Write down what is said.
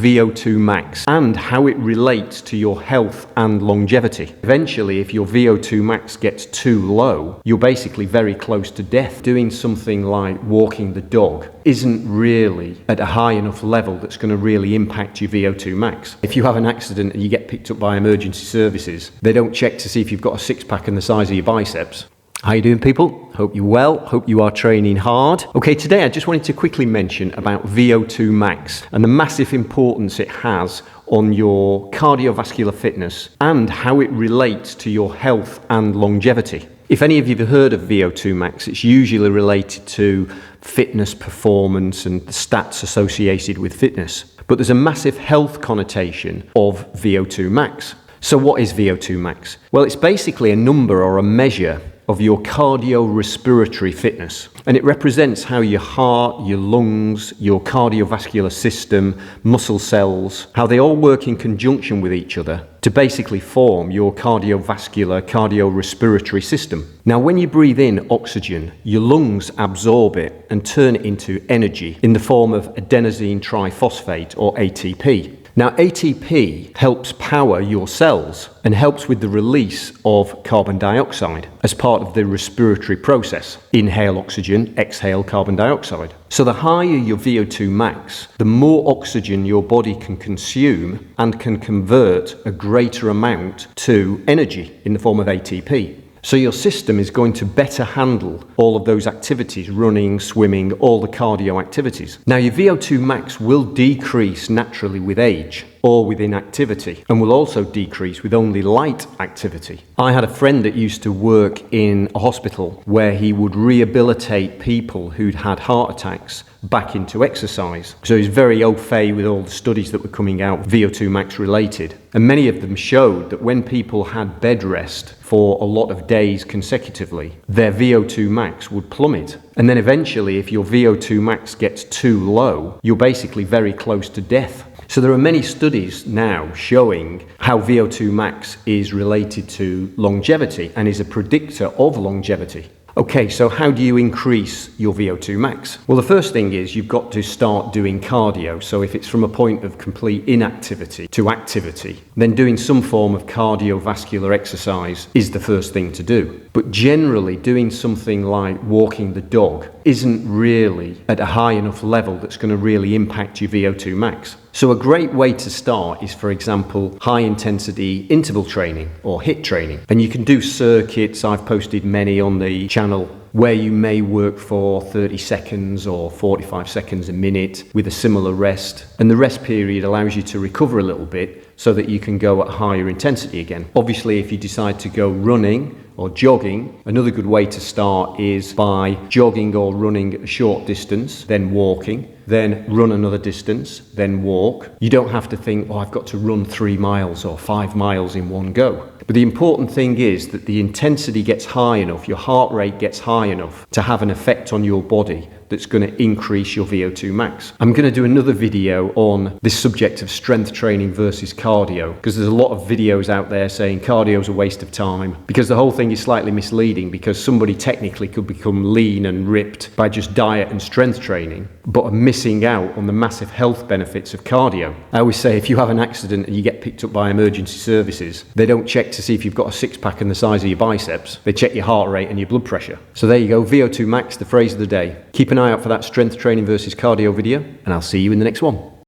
VO2 max and how it relates to your health and longevity. Eventually, if your VO2 max gets too low, you're basically very close to death. Doing something like walking the dog isn't really at a high enough level that's going to really impact your VO2 max. If you have an accident and you get picked up by emergency services, they don't check to see if you've got a six-pack and the size of your biceps. How you doing, people? Hope you're well. Hope you are training hard. Okay, today I just wanted to quickly mention about VO2 max and the massive importance it has on your cardiovascular fitness and how it relates to your health and longevity. If any of you have heard of VO2 max, it's usually related to fitness performance and the stats associated with fitness. But there's a massive health connotation of VO2 max. So what is VO2 max? Well, it's basically a number or a measure of your cardiorespiratory fitness. And it represents how your heart, your lungs, your cardiovascular system, muscle cells, how they all work in conjunction with each other to basically form your cardiorespiratory system. Now, when you breathe in oxygen, your lungs absorb it and turn it into energy in the form of adenosine triphosphate, or ATP. Now, ATP helps power your cells and helps with the release of carbon dioxide as part of the respiratory process. Inhale oxygen, exhale carbon dioxide. So the higher your VO2 max, the more oxygen your body can consume and can convert a greater amount to energy in the form of ATP. So your system is going to better handle all of those activities, running, swimming, all the cardio activities. Now, your VO2 max will decrease naturally with age or with inactivity, and will also decrease with only light activity. I had a friend that used to work in a hospital where he would rehabilitate people who'd had heart attacks back into exercise. So he's very au fait with all the studies that were coming out VO2 max related. And many of them showed that when people had bed rest for a lot of days consecutively, their VO2 max would plummet. And then eventually, if your VO2 max gets too low, you're basically very close to death. So there are many studies now showing how VO2 max is related to longevity and is a predictor of longevity. Okay, so how do you increase your VO2 max? Well, the first thing is you've got to start doing cardio. So if it's from a point of complete inactivity to activity, then doing some form of cardiovascular exercise is the first thing to do. But generally, doing something like walking the dog isn't really at a high enough level that's going to really impact your VO2 max. So a great way to start is, for example, high intensity interval training or HIIT training. And you can do circuits. I've posted many on the channel where you may work for 30 seconds or 45 seconds a minute with a similar rest. And the rest period allows you to recover a little bit so that you can go at higher intensity again. Obviously, if you decide to go running or jogging, another good way to start is by jogging or running a short distance, then walking, then run another distance, then walk. You don't have to think, oh, I've got to run 3 miles or 5 miles in one go. But the important thing is that the intensity gets high enough, your heart rate gets high enough to have an effect on your body that's going to increase your VO2 max. I'm going to do another video on this subject of strength training versus cardio, because there's a lot of videos out there saying cardio is a waste of time, because the whole thing is slightly misleading, because somebody technically could become lean and ripped by just diet and strength training, but are missing out on the massive health benefits of cardio. I always say if you have an accident and you get picked up by emergency services, they don't check to see if you've got a six-pack and the size of your biceps. They check your heart rate and your blood pressure. So there you go, VO2 max, the phrase of the day. Keep an eye out for that strength training versus cardio video, and I'll see you in the next one.